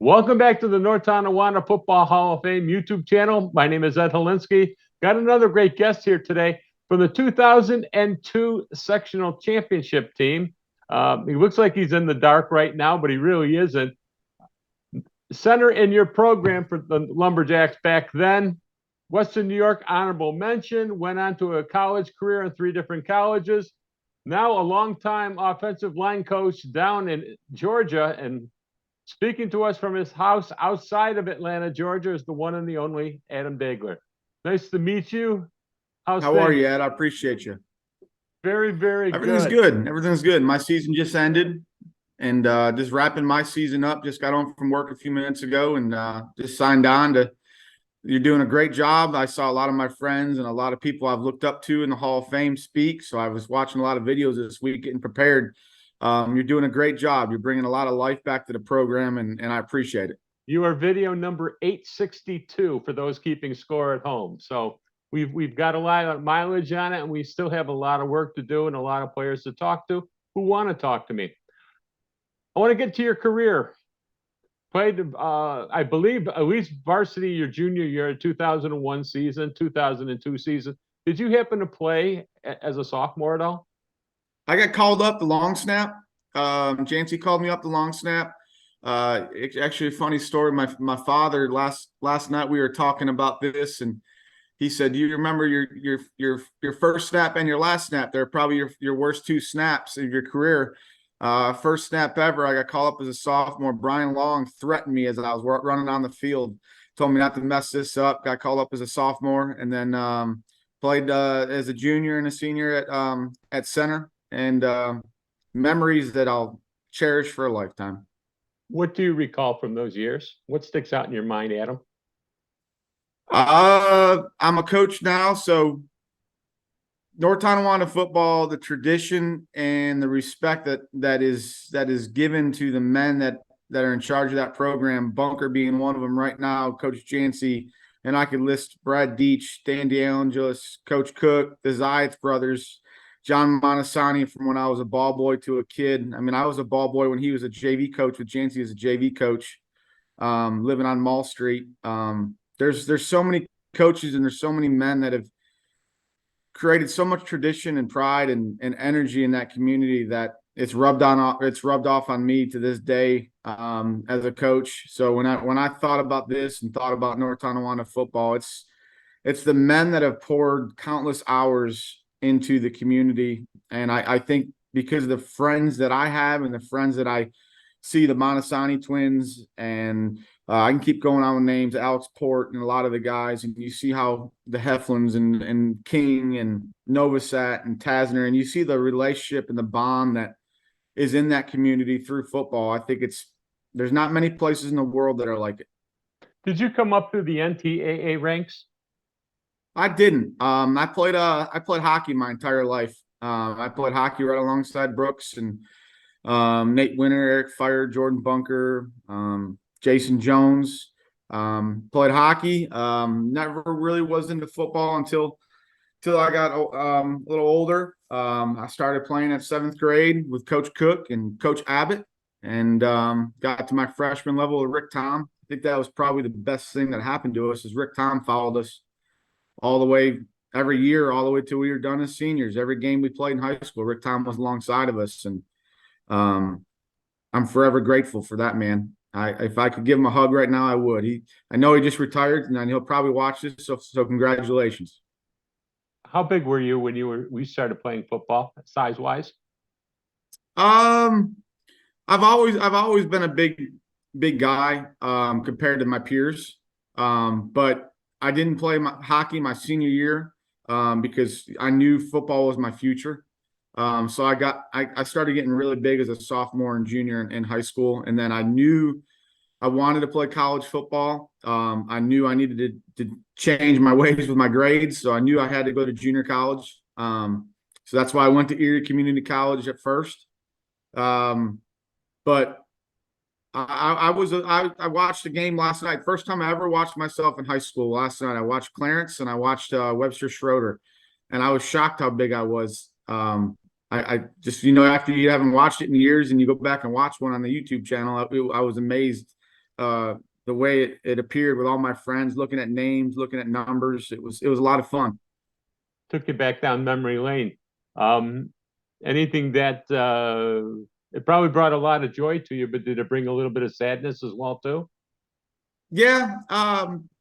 Welcome back to the North Tonawanda Football Hall of Fame YouTube channel. My name is Ed Helinski. Got another great guest here today from the 2002 sectional championship team. He looks like he's in the dark right now, but he really isn't. Center in your program for the Lumberjacks back then. Western New York honorable mention, went on to a college career in 3 different colleges. Now a longtime offensive line coach down in Georgia, and speaking to us from his house outside of Atlanta, Georgia, is the one and the only Adam Daigler. Nice to meet you. How are you, Ed? I appreciate you. Very, very Everything's good. Everything's good. My season just ended, and just wrapping my season up. Just got home from work a few minutes ago, and just signed on to. You're doing a great job. I saw a lot of my friends and a lot of people I've looked up to in the Hall of Fame speak. So I was watching a lot of videos this week, getting prepared. You're doing a great job. You're bringing a lot of life back to the program, and I appreciate it. You are video number 862 for those keeping score at home. So we've got a lot of mileage on it, and we still have a lot of work to do and a lot of players to talk to who want to talk to me. I want to get to your career. Played, I believe, at least varsity your junior year, 2001 season, 2002 season. Did you happen to play as a sophomore at all? I got called up the long snap. Jancy called me up the long snap. It's actually a funny story. My father last night we were talking about this, and he said, "Do you remember your first snap and your last snap? They're probably your worst 2 snaps of your career." First snap ever, I got called up as a sophomore. Brian Long threatened me as I was running on the field, told me not to mess this up. Got called up as a sophomore, and then played as a junior and a senior at center. And memories that I'll cherish for a lifetime. What do you recall from those years? What sticks out in your mind, Adam? I'm a coach now, so North Tonawanda football, the tradition and the respect that is given to the men that are in charge of that program, Bunker being one of them right now, Coach Jancy, and I could list Brad Deach, Dan DeAngelis, Coach Cook, the Zayats brothers, John Montesani from when I was a ball boy to a kid. I mean, I was a ball boy when he was a JV coach with Jancy as a JV coach, living on Mall Street. There's so many coaches and there's so many men that have created so much tradition and pride and energy in that community that it's rubbed off on me to this day as a coach. So when I thought about this and thought about North Tonawanda football, it's the men that have poured countless hours into the community. And I think because of the friends that I have and the friends that I see, the Montesani twins, and I can keep going on with names, Alex Port and a lot of the guys, and you see how the Heflins and King and Novosat and Tasner, and you see the relationship and the bond that is in that community through football. I think there's not many places in the world that are like it. Did you come up through the NTAA ranks? I didn't. I played hockey my entire life. I played hockey right alongside Brooks and Nate Winter, Eric Fire, Jordan Bunker, Jason Jones. Played hockey. Never really was into football until I got a little older. I started playing at 7th grade with Coach Cook and Coach Abbott, and got to my freshman level with Rick Tom. I think that was probably the best thing that happened to us, is Rick Tom followed us all the way every year, all the way till we were done as seniors. Every game we played in high school, Rick Tom was alongside of us, and I'm forever grateful for that man. If I could give him a hug right now, I would. I know he just retired, and he'll probably watch this. So congratulations. How big were you when we started playing football, size wise? I've always been a big guy compared to my peers, but I didn't play hockey my senior year because I knew football was my future. So I started getting really big as a sophomore and junior in high school. And then I knew I wanted to play college football. I knew I needed to change my ways with my grades. So I knew I had to go to junior college. So that's why I went to Erie Community College at first. But I watched the game last night. First time I ever watched myself in high school last night. I watched Clarence and I watched Webster Schroeder, and I was shocked how big I was. I just, after you haven't watched it in years and you go back and watch one on the YouTube channel, I was amazed the way it appeared with all my friends, looking at names, looking at numbers. It was a lot of fun. Took you back down memory lane. Anything that it probably brought a lot of joy to you, but did it bring a little bit of sadness as well too? Yeah,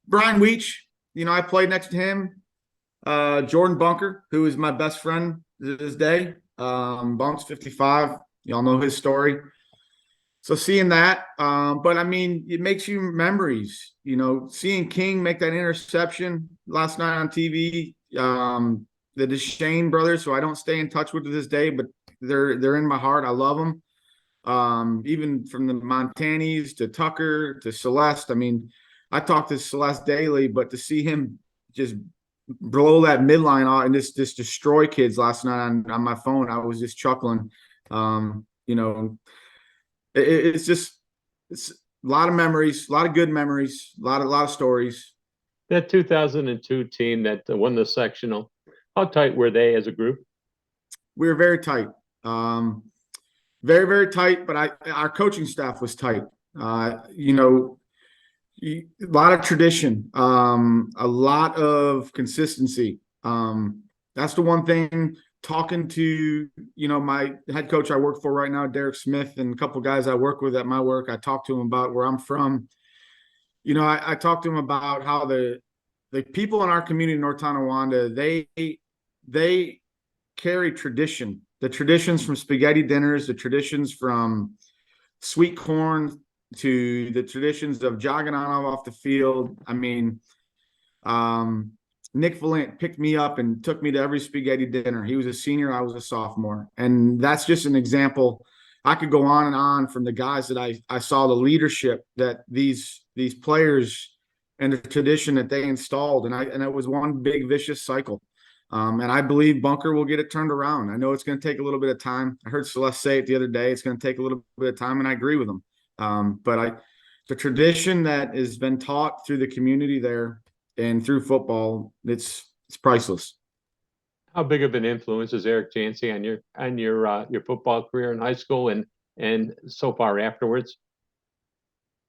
Brian Weech. I played next to him. Jordan Bunker, who is my best friend to this day. Bunk's 55. Y'all know his story. So seeing that, but I mean, it makes you memories. Seeing King make that interception last night on TV. The Deshane brothers, who I don't stay in touch with to this day, but they're in my heart. I love them. Even from the Montanis to Tucker to Celeste. I mean, I talk to Celeste daily, but to see him just blow that midline off and just destroy kids last night on my phone, I was just chuckling. It's a lot of memories, a lot of good memories, a lot of stories. That 2002 team that won the sectional, how tight were they as a group? We were very tight. Very, very tight, but our coaching staff was tight. A lot of tradition, a lot of consistency. That's the one thing. Talking to, my head coach I work for right now, Derek Smith, and a couple guys I work with at my work, I talked to him about where I'm from. I talked to him about how the people in our community in North Tonawanda, they carry tradition. The traditions from spaghetti dinners, the traditions from sweet corn to the traditions of jogging on off the field. I mean, Nick Valent picked me up and took me to every spaghetti dinner. He was a senior, I was a sophomore. And that's just an example. I could go on and on from the guys that I saw, the leadership that these players and the tradition that they installed. And it was one big vicious cycle. And I believe Bunker will get it turned around. I know it's going to take a little bit of time. I heard Celeste say it the other day. It's going to take a little bit of time, and I agree with them. But the tradition that has been taught through the community there and through football, it's priceless. How big of an influence is Eric Jancy on your football career in high school and so far afterwards?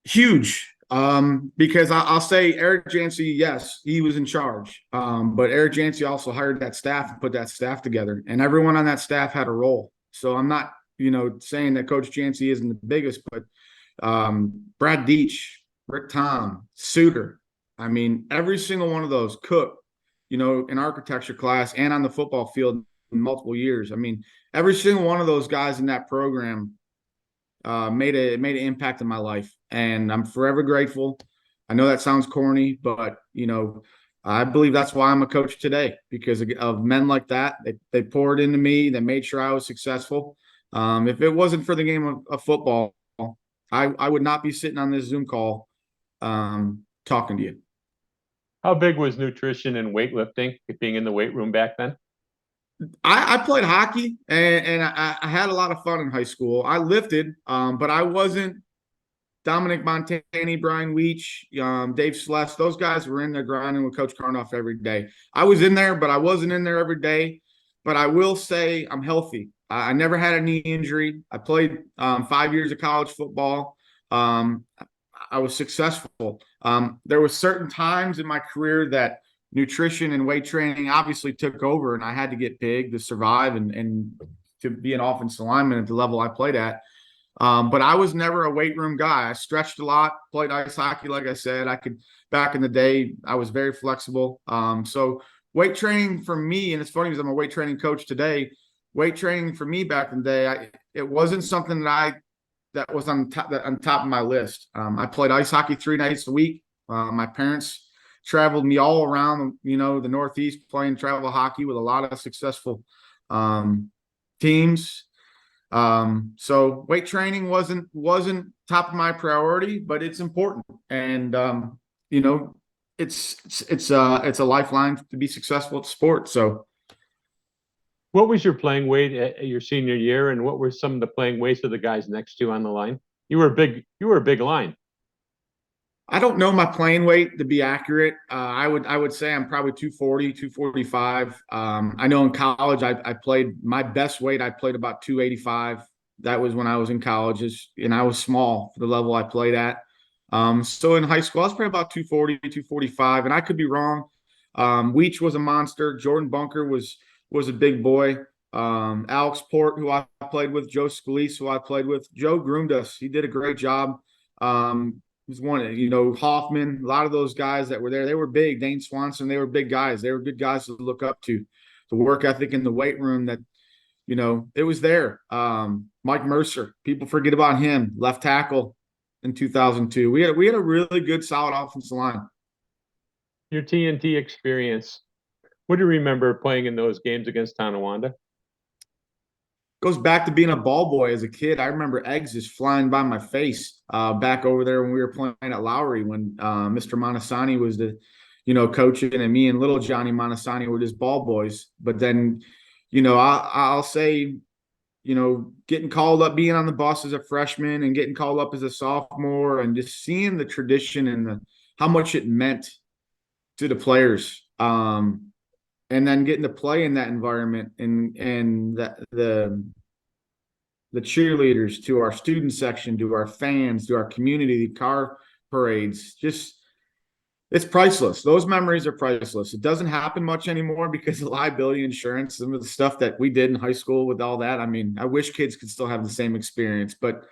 Huge. Because I'll say Eric Jancy, yes, he was in charge. But Eric Jancy also hired that staff and put that staff together, and everyone on that staff had a role. So I'm not, saying that Coach Jancy isn't the biggest, but Brad Deach, Rick Tom, Suter. I mean, every single one of those, Cook, in architecture class and on the football field in multiple years. I mean, every single one of those guys in that program made an impact in my life, and I'm forever grateful. I know that sounds corny, but I believe that's why I'm a coach today, because of men like that. They poured into me. They made sure I was successful. If it wasn't for the game of football, I would not be sitting on this Zoom call talking to you. How big was nutrition and weightlifting, being in the weight room back then? I played hockey, and I had a lot of fun in high school. I lifted, but I wasn't Dominic Montani, Brian Weech, Dave Celeste. Those guys were in there grinding with Coach Karnoff every day. I was in there, but I wasn't in there every day. But I will say I'm healthy. I never had a knee injury. I played 5 years of college football. I was successful. There were certain times in my career that nutrition and weight training obviously took over, and I had to get big to survive and to be an offensive lineman at the level I played at. But I was never a weight room guy. I stretched a lot, played ice hockey, like I said. Back in the day, I was very flexible. So weight training for me, and it's funny because I'm a weight training coach today, weight training for me back in the day, it wasn't something that was on top of my list. I played ice hockey 3 nights a week. My parents traveled me all around, the Northeast playing travel hockey with a lot of successful teams. So weight training wasn't top of my priority, but it's important. And, it's a lifeline to be successful at sport. So what was your playing weight at your senior year, and what were some of the playing weights of the guys next to you on the line? You were a big line. I don't know my playing weight to be accurate. I would say I'm probably 240, 245. I know in college I played my best weight. I played about 285. That was when I was in college, and I was small for the level I played at. So in high school, I was probably about 240, 245, and I could be wrong. Weech was a monster. Jordan Bunker was a big boy. Alex Port, who I played with, Joe Scalise, who I played with. Joe groomed us. He did a great job. Was one, Hoffman, a lot of those guys that were there, they were big. Dane Swanson, they were big guys. They were good guys to look up to. The work ethic in the weight room that, it was there. Mike Mercer, people forget about him, left tackle in 2002. We had a really good, solid offensive line. Your TNT experience, what do you remember playing in those games against Tonawanda? Goes back to being a ball boy as a kid. I remember eggs just flying by my face back over there when we were playing at Lowry when Mr. Monasani was the, coaching, and me and little Johnny Monasani were just ball boys. But then, I'll say, getting called up, being on the bus as a freshman and getting called up as a sophomore, and just seeing the tradition and how much it meant to the players. And then getting to play in that environment and the cheerleaders, to our student section, to our fans, to our community, the car parades, it's priceless. Those memories are priceless. It doesn't happen much anymore because of liability insurance, some of the stuff that we did in high school with all that. I mean, I wish kids could still have the same experience, but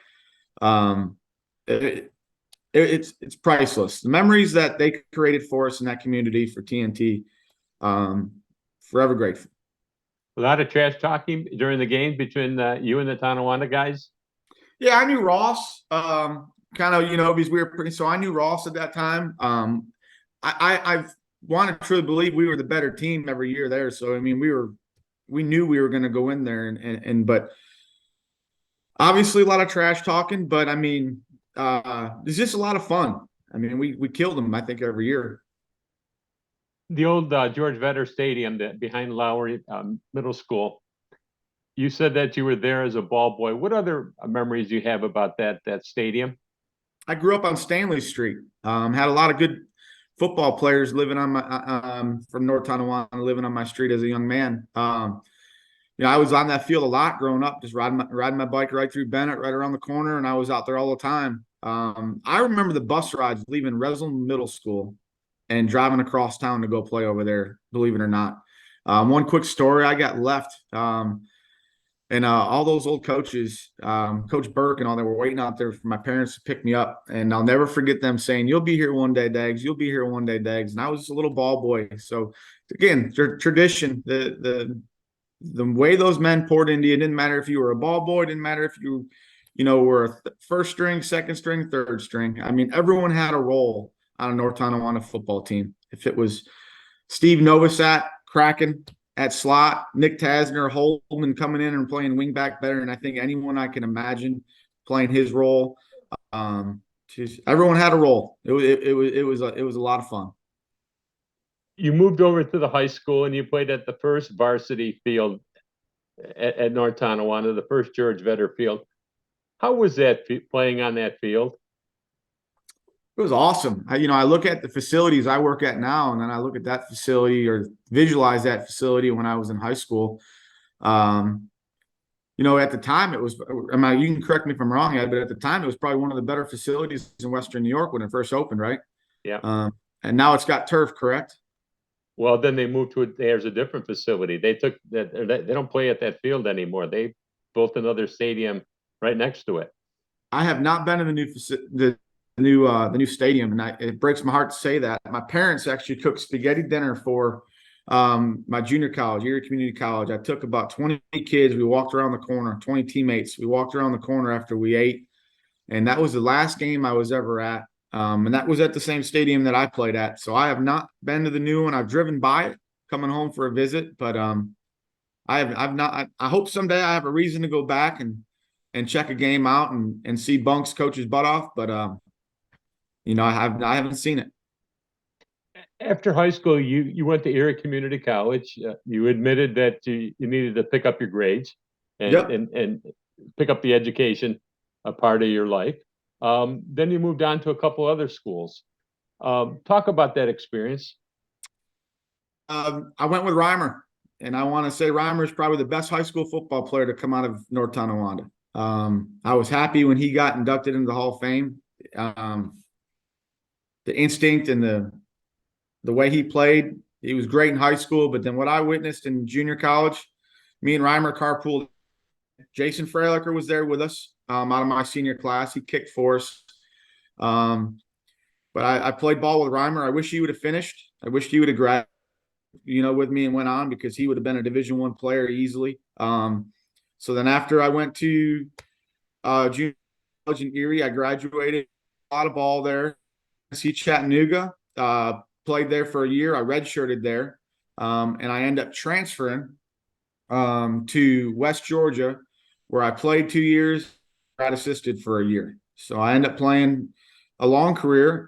it's priceless. The memories that they created for us in that community for TNT, forever grateful. A lot of trash talking during the games between you and the Tonawanda guys? Yeah, I knew Ross, kind of, because we were pretty, so I knew Ross at that time. I want to truly believe we were the better team every year there. So, I mean, we knew we were going to go in there but obviously a lot of trash talking, but I mean, it's just a lot of fun. I mean, we killed them, I think, every year. The old George Vetter Stadium behind Lowry Middle School. You said that you were there as a ball boy. What other memories do you have about that stadium? I grew up on Stanley Street. Had a lot of good football players living on my from North Tonawanda, living on my street as a young man. I was on that field a lot growing up, just riding my bike right through Bennett, right around the corner, and I was out there all the time. I remember the bus rides leaving Wrazin Middle School and driving across town to go play over there, believe it or not. One quick story, I got left, and all those old coaches, Coach Burke and all that, were waiting out there for my parents to pick me up. And I'll never forget them saying, "You'll be here one day, Dags. You'll be here one day, Dags." And I was just a little ball boy. So again, tradition, the way those men poured into you, it didn't matter if you were a ball boy, it didn't matter if you were a first string, second string, third string. I mean, everyone had a role on a North Tonawanda football team. If it was Steve Novosat cracking at slot, Nick Tasner, Holman coming in and playing wingback better than I think anyone I can imagine playing his role. Everyone had a role. It was a lot of fun. You moved over to the high school and you played at the first varsity field at North Tonawanda, the first George Vetter field. How was that playing on that field? It was awesome. I look at the facilities I work at now, and then I look at that facility or visualize that facility when I was in high school. At the time it was, you can correct me if I'm wrong, but at the time it was probably one of the better facilities in Western New York when it first opened, right? Yeah. And now it's got turf, correct? Well, then they moved to there's a different facility. They took that. They don't play at that field anymore. They built another stadium right next to it. I have not been in the new stadium, and it breaks my heart to say that. My parents actually cooked spaghetti dinner for my junior community college. I took about 20 kids. We walked around the corner, 20 teammates. We walked around the corner after we ate, and that was the last game I was ever at. And that was at the same stadium that I played at. So I have not been to the new one. I've driven by it coming home for a visit, but I've not. I hope someday I have a reason to go back and check a game out and see Bunk's coach's butt off, but I haven't seen it. After high school, you went to Erie Community College. You admitted that you needed to pick up your grades and pick up the education a part of your life. Then you moved on to a couple other schools. Talk about that experience. I went with Reimer, and I want to say Reimer is probably the best high school football player to come out of North Tonawanda. I was happy when he got inducted into the Hall of Fame. instinct and the way he played. He was great in high school, but then what I witnessed in junior college, me and Reimer carpooled. Jason Freilicher was there with us out of my senior class. He kicked for us. But I played ball with Reimer. I wish he would have finished. I wish he would have graduated, with me and went on, because he would have been a Division I player easily. So then after I went to junior college in Erie, I graduated, a lot of ball there. See Chattanooga, played there for a year. I redshirted there, and I ended up transferring to West Georgia, where I played 2 years, grad assisted for a year. So I ended up playing a long career,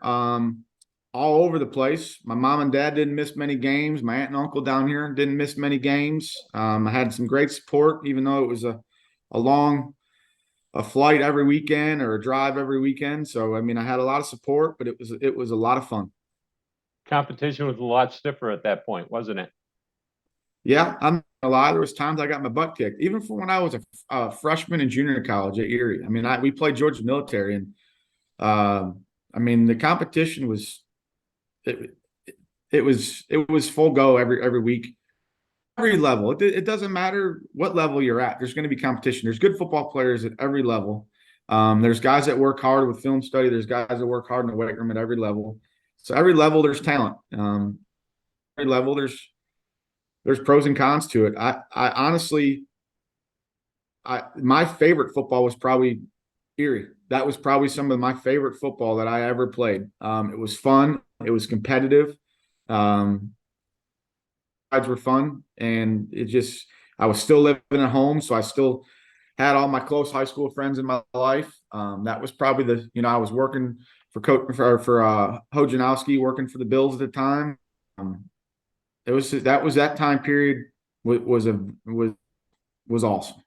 all over the place. My mom and dad didn't miss many games. My aunt and uncle down here didn't miss many games. I had some great support, even though it was a long flight every weekend or a drive every weekend. So, I mean, I had a lot of support, but it was a lot of fun. Competition was a lot stiffer at that point, wasn't it? Yeah, I'm not gonna lie. There was times I got my butt kicked, even from when I was a freshman in junior college at Erie. I mean, we played Georgia military, and I mean, the competition was it was full go every week, every level. It doesn't matter what level you're at. There's going to be competition. There's good football players at every level. There's guys that work hard with film study. There's guys that work hard in the weight room at every level. So every level there's talent. Every level there's pros and cons to it. I honestly, my favorite football was probably Erie. That was probably some of my favorite football that I ever played. It was fun. It was competitive. Rides were fun, and I was still living at home, so I still had all my close high school friends in my life. That was probably I was working for Hojanowski, working for the Bills at the time. That time period was awesome.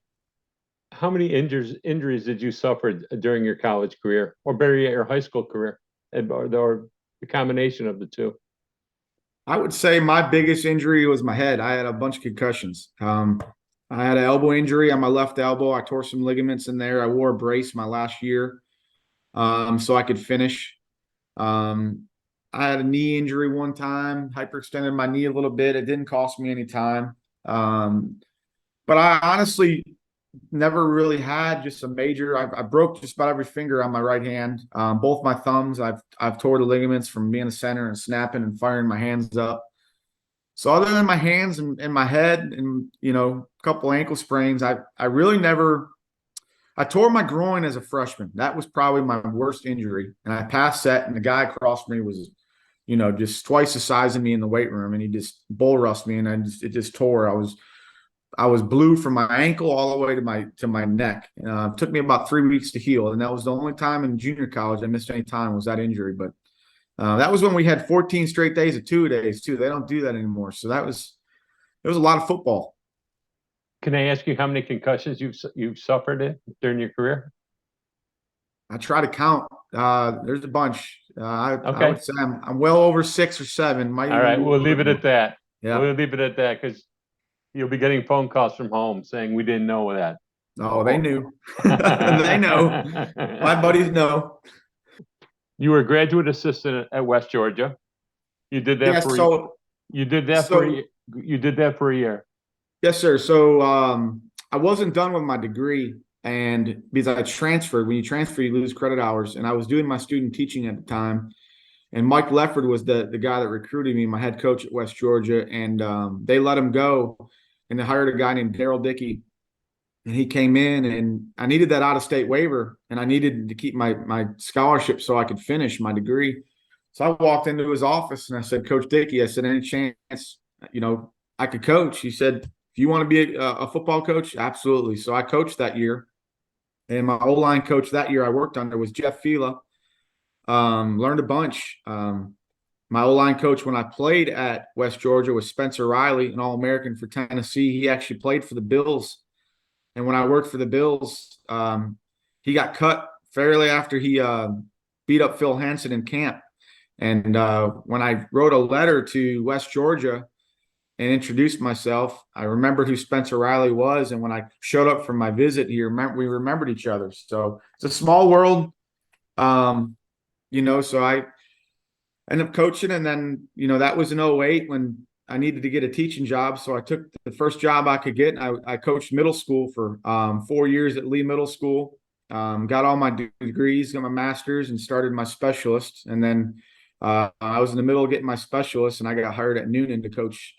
How many injuries did you suffer during your college career, or Barry, your high school career, or the combination of the two? I would say my biggest injury was my head. I had a bunch of concussions. I had an elbow injury on my left elbow. I tore some ligaments in there. I wore a brace my last year, so I could finish. I had a knee injury one time, hyperextended my knee a little bit. It didn't cost me any time. But I honestly never really had just a major. I broke just about every finger on my right hand. Both my thumbs, I've tore the ligaments from being a center and snapping and firing my hands up. So other than my hands and my head and, a couple ankle sprains, I really never – I tore my groin as a freshman. That was probably my worst injury. And I passed set, and the guy across from me was, just twice the size of me in the weight room, and he just bull rushed me, and it just tore. I was blue from my ankle all the way to my neck. It took me about 3 weeks to heal, and that was the only time in junior college I missed any time was that injury. But that was when we had 14 straight days of 2-a-days too. They don't do that anymore. So it was a lot of football. Can I ask you how many concussions you've suffered during your career? I try to count. There's a bunch. Okay. I would say I'm well over 6 or 7. All right, we'll leave it at that. Yeah, we'll leave it at that, because you'll be getting phone calls from home saying we didn't know that. Oh, they knew. They know. My buddies know. You were a graduate assistant at West Georgia. You did that you did that for a year. Yes, sir. So I wasn't done with my degree, and because I transferred. When you transfer, you lose credit hours, and I was doing my student teaching at the time. And Mike Lefford was the guy that recruited me, my head coach at West Georgia, and they let him go, and they hired a guy named Daryl Dickey, and he came in, and I needed that out-of-state waiver, and I needed to keep my scholarship so I could finish my degree. So I walked into his office, and I said, Coach Dickey, I said, any chance, I could coach? He said, if you want to be a football coach, absolutely. So I coached that year, and my O-line coach that year I worked under was Jeff Fila. Learned a bunch. My O-line coach when I played at West Georgia was Spencer Riley, an All-American for Tennessee. He actually played for the Bills. And when I worked for the Bills, he got cut fairly after he beat up Phil Hansen in camp. And when I wrote a letter to West Georgia and introduced myself, I remembered who Spencer Riley was. And when I showed up for my visit, we remembered each other. So it's a small world. So ended up coaching. And then, that was in '08 when I needed to get a teaching job. So I took the first job I could get. And I coached middle school for 4 years at Lee Middle School. Got all my degrees, got my master's, and started my specialist. And then I was in the middle of getting my specialist, and I got hired at Noonan to coach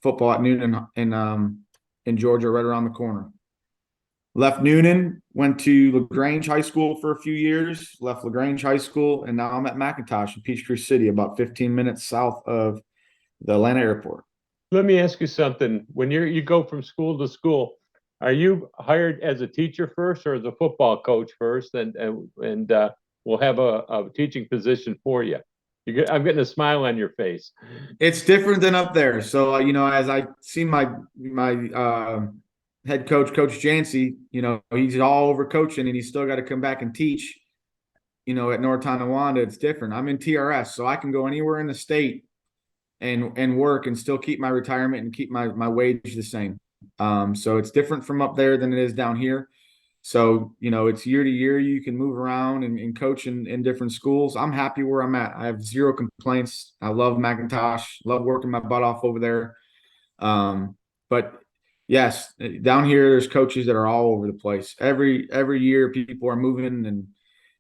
football at Noonan in Georgia, right around the corner. Left Noonan, went to LaGrange High School for a few years, left LaGrange High School, and now I'm at McIntosh in Peachtree City, about 15 minutes south of the Atlanta airport. Let me ask you something. When you go from school to school, are you hired as a teacher first or as a football coach first, and we'll have a teaching position for you? I'm getting a smile on your face. It's different than up there. So, as I see my head coach, Coach Jancy, he's all over coaching, and he's still got to come back and teach, at North Tonawanda. It's different. I'm in TRS, so I can go anywhere in the state and work and still keep my retirement and keep my wage the same. So it's different from up there than it is down here. So, it's year to year. You can move around and coach in different schools. I'm happy where I'm at. I have zero complaints. I love McIntosh, love working my butt off over there. But yes, down here, there's coaches that are all over the place. Every year, people are moving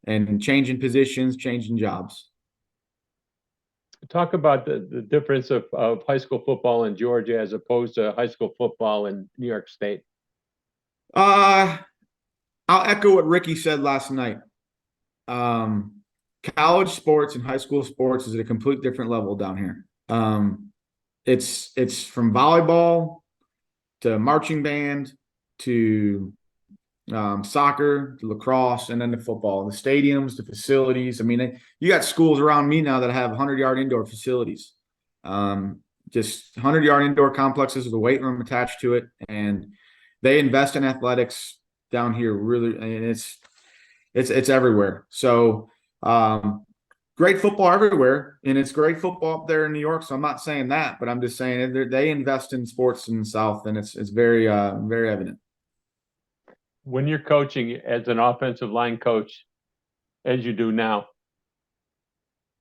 and changing positions, changing jobs. Talk about the difference of high school football in Georgia as opposed to high school football in New York State. I'll echo what Ricky said last night. College sports and high school sports is at a completely different level down here. It's from volleyball to marching band to soccer to lacrosse, and then to football, the stadiums, the facilities. I mean, you got schools around me now that have 100-yard indoor facilities, just 100-yard indoor complexes with a weight room attached to it. And they invest in athletics down here, really. And it's everywhere. So great football everywhere, and it's great football up there in New York. So I'm not saying that, but I'm just saying they invest in sports in the South, and it's very, very evident. When you're coaching as an offensive line coach, as you do now,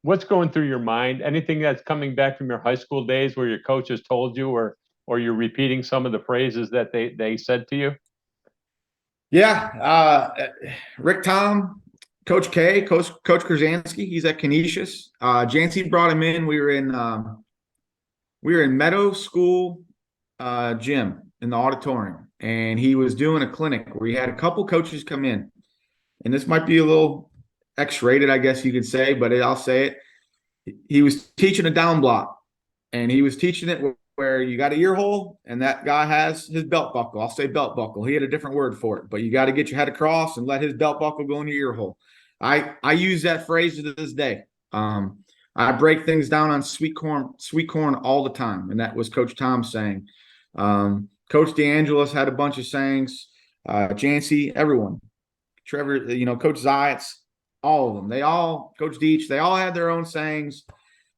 what's going through your mind? Anything that's coming back from your high school days where your coach has told you, or you're repeating some of the phrases that they said to you? Yeah. Rick Tom, Coach K, Coach Krasinski, he's at Canisius. Jancy brought him in. We were in Meadow School gym in the auditorium, and he was doing a clinic where he had a couple coaches come in. And this might be a little X-rated, I guess you could say, but I'll say it. He was teaching a down block, and he was teaching it where you got an ear hole, and that guy has his belt buckle. I'll say belt buckle. He had a different word for it, but you got to get your head across and let his belt buckle go in your ear hole. I use that phrase to this day. I break things down on sweet corn all the time, and that was Coach Tom saying. Coach DeAngelis had a bunch of sayings. Jancy, everyone, Trevor, Coach Zayats, all of them. Coach Deach, they all had their own sayings.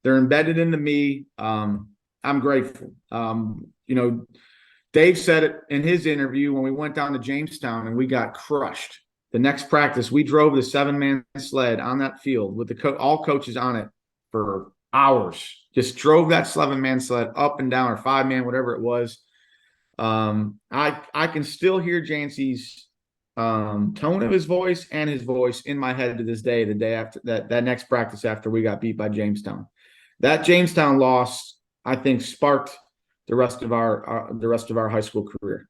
They're embedded into me. I'm grateful. Dave said it in his interview when we went down to Jamestown and we got crushed. The next practice, we drove the 7-man sled on that field with all coaches on it for hours. Just drove that 7-man sled up and down, or 5-man, whatever it was. I can still hear Jancy's tone of his voice and his voice in my head to this day, the day after that next practice after we got beat by Jamestown. That Jamestown loss, I think, sparked the rest of our high school career.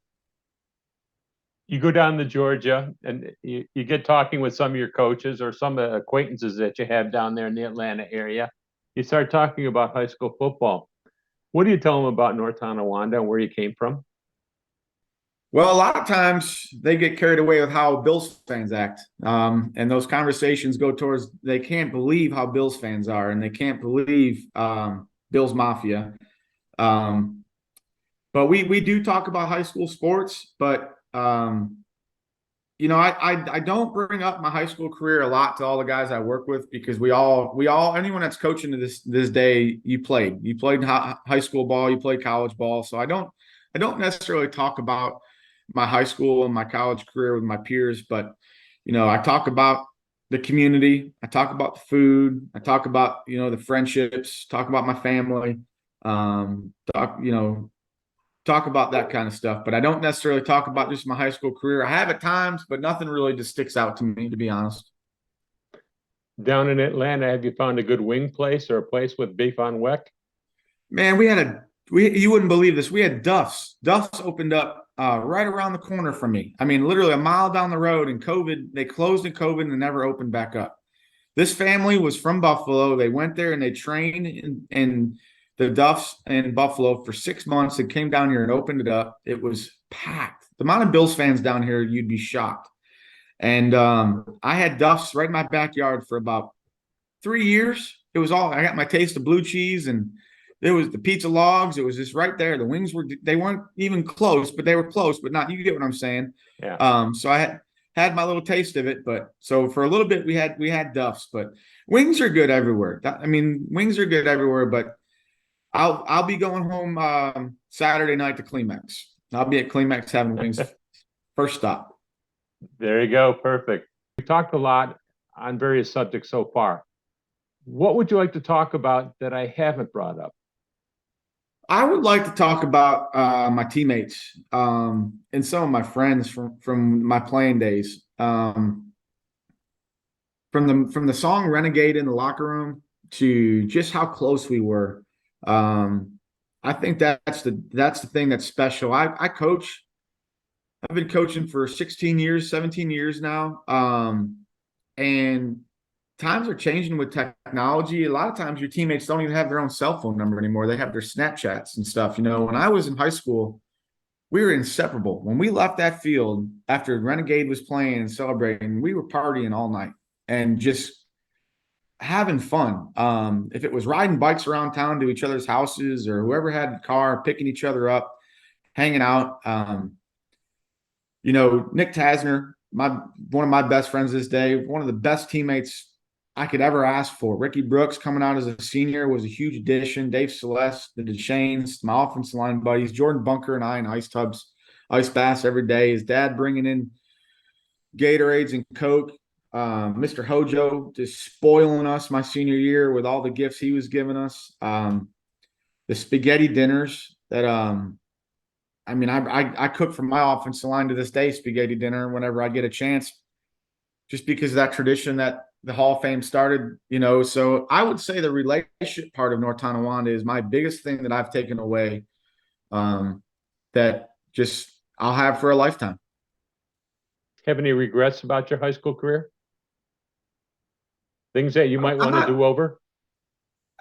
You go down to Georgia and you get talking with some of your coaches or some acquaintances that you have down there in the Atlanta area. You start talking about high school football. What do you tell them about North Tonawanda and where you came from? Well, a lot of times they get carried away with how Bills fans act. And those conversations go towards, they can't believe how Bills fans are, and they can't believe Bills Mafia. But we do talk about high school sports, but I don't bring up my high school career a lot to all the guys I work with, because we all anyone that's coaching to this day, you played high school ball, you played college ball. So I don't necessarily talk about my high school and my college career with my peers, but I talk about the community. I talk about the food. I talk about, the friendships, talk about my family, talk about that kind of stuff. But I don't necessarily talk about just my high school career. I have at times, but nothing really just sticks out to me, to be honest. Down in Atlanta, have you found a good wing place or a place with beef on weck? Man, you wouldn't believe this. We had Duff's. Duff's opened up right around the corner from me. I mean, literally a mile down the road. And they closed in COVID and never opened back up. This family was from Buffalo. They went there and they trained in the Duffs in Buffalo for 6 months and came down here and opened it up. It was packed. The amount of Bills fans down here, you'd be shocked. And I had Duff's right in my backyard for about 3 years. I got my taste of blue cheese, and there was the pizza logs. It was just right there. The wings they weren't even close, but they were close, but not, you get what I'm saying? Yeah. So I had my little taste of it, but so for a little bit we had Duff's, but wings are good everywhere. Wings are good everywhere, but I'll be going home Saturday night to Climax. I'll be at Climax having wings. First stop. There you go. Perfect. We talked a lot on various subjects so far. What would you like to talk about that I haven't brought up? I would like to talk about my teammates and some of my friends from my playing days. From the song "Renegade" in the locker room to just how close we were. I think that's the thing that's special. I coach. I've been coaching for 16 years, 17 years now. And times are changing with technology. A lot of times your teammates don't even have their own cell phone number anymore. They have their Snapchats and stuff. When I was in high school, we were inseparable. When we left that field after Renegade was playing and celebrating, we were partying all night and just having fun. If it was riding bikes around town to each other's houses, or whoever had a car, picking each other up, hanging out. Nick Tasner, one of my best friends this day, one of the best teammates I could ever ask for. Ricky Brooks coming out as a senior was a huge addition. Dave Celeste, the DeShanes, my offensive line buddies, Jordan Bunker and I in ice tubs, ice baths every day. His dad bringing in Gatorades and Coke. Mr. Hojo just spoiling us my senior year with all the gifts he was giving us. The spaghetti dinners that I cook for my offensive line to this day, spaghetti dinner whenever I get a chance, just because of that tradition that the Hall of Fame started, So I would say the relationship part of North Tonawanda is my biggest thing that I've taken away, that just I'll have for a lifetime. Have any regrets about your high school career? Things that you might want to do over?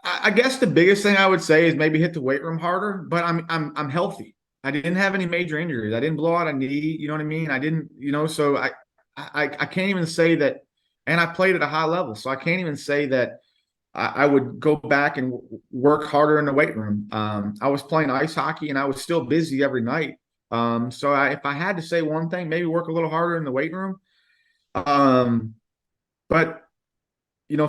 I guess the biggest thing I would say is maybe hit the weight room harder, but I'm healthy. I didn't have any major injuries. I didn't blow out a knee. You know what I mean? I didn't, so I can't even say that. And I played at a high level, so I can't even say that I would go back and work harder in the weight room. I was playing ice hockey and I was still busy every night. So if I had to say one thing, maybe work a little harder in the weight room. But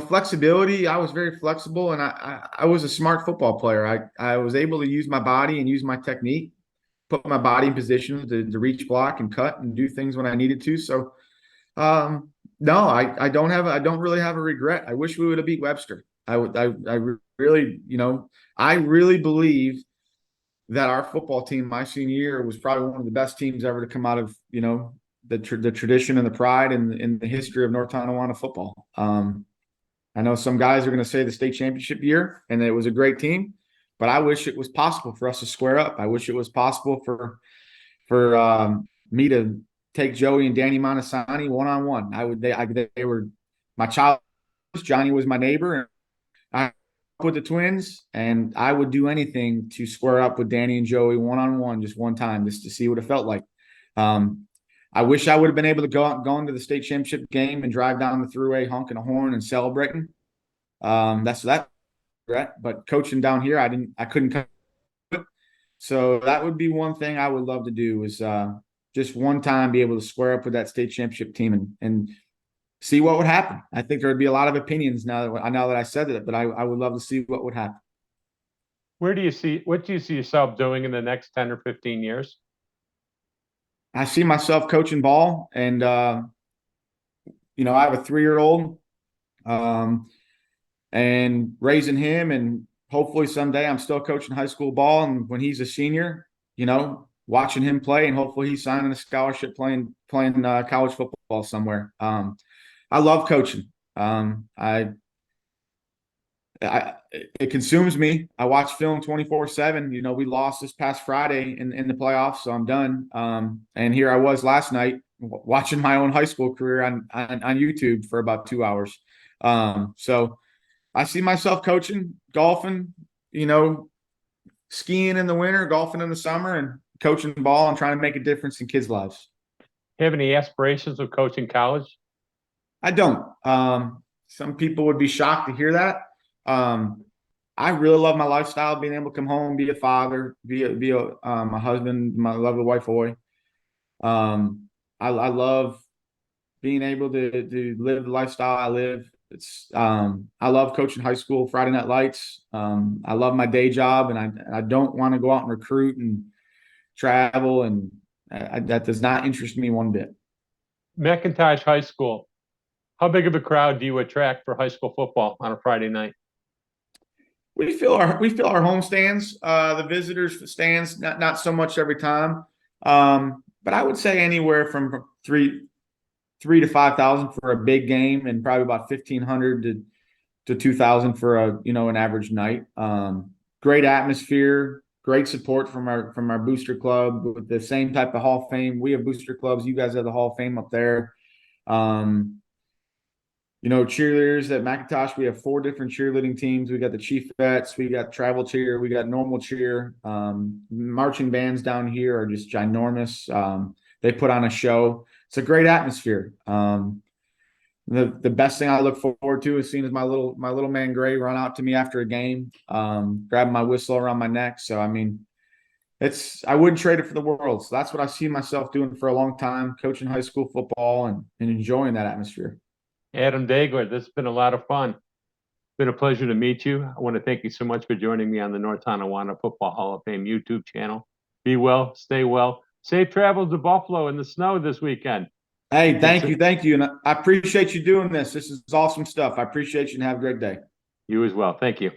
flexibility, I was very flexible, and I was a smart football player. I was able to use my body and use my technique, put my body in position to reach, block, and cut and do things when I needed to. So no, I don't really have a regret. I wish we would have beat Webster. I really, I really believe that our football team my senior year was probably one of the best teams ever to come out of, the tradition and the pride and the history of North Tonawanda football. I know some guys are going to say the state championship year and it was a great team, but I wish it was possible for us to square up. I wish it was possible for me to take Joey and Danny Montesani one-on-one. They were my child. Johnny was my neighbor, and I with the twins, and I would do anything to square up with Danny and Joey one-on-one just one time, just to see what it felt like. I wish I would have been able to go into the state championship game and drive down the thruway honking a horn and celebrating. That's that regret. But coaching down here, I couldn't come. So that would be one thing I would love to do, is just one time be able to square up with that state championship team and see what would happen. I think there would be a lot of opinions now that I said it, but I would love to see what would happen. What do you see yourself doing in the next 10 or 15 years? I see myself coaching ball and I have a 3-year-old, and raising him, and hopefully someday I'm still coaching high school ball. And when he's a senior, watching him play, and hopefully he's signing a scholarship playing college football somewhere. I love coaching. It consumes me. I watch film 24/7. We lost this past Friday in the playoffs, so I'm done. And here I was last night watching my own high school career on YouTube for about 2 hours. So I see myself coaching, golfing, skiing in the winter, golfing in the summer, and coaching ball and trying to make a difference in kids' lives. Have any aspirations of coaching college? I don't. Some people would be shocked to hear that. I really love my lifestyle, being able to come home, be a father, be a husband, my lovely wife, Oy. I love being able to live the lifestyle I live. I love coaching high school Friday Night Lights. I love my day job, and I don't want to go out and recruit and travel, and that does not interest me one bit. McIntosh High School. How big of a crowd do you attract for high school football on a Friday night? We fill our home stands, the visitors stands, not so much every time, but I would say anywhere from 3,000 to 5,000 for a big game, and probably about 1,500 to 2,000 for an average night. Great atmosphere, great support from our booster club with the same type of Hall of Fame. We have booster clubs. You guys have the Hall of Fame up there. Cheerleaders at McIntosh, we have 4 different cheerleading teams. We got the Chief Vets, we got travel cheer, we got normal cheer. Marching bands down here are just ginormous. They put on a show. It's a great atmosphere. The best thing I look forward to is seeing my little man Gray run out to me after a game, grabbing my whistle around my neck. So I wouldn't trade it for the world. So that's what I see myself doing for a long time, coaching high school football and enjoying that atmosphere. Adam Daigler, this has been a lot of fun. It's been a pleasure to meet you. I want to thank you so much for joining me on the North Tonawanda Football Hall of Fame YouTube channel. Be well, stay well. Safe travels to Buffalo in the snow this weekend. Hey, thank you. And I appreciate you doing this. This is awesome stuff. I appreciate you, and have a great day. You as well. Thank you.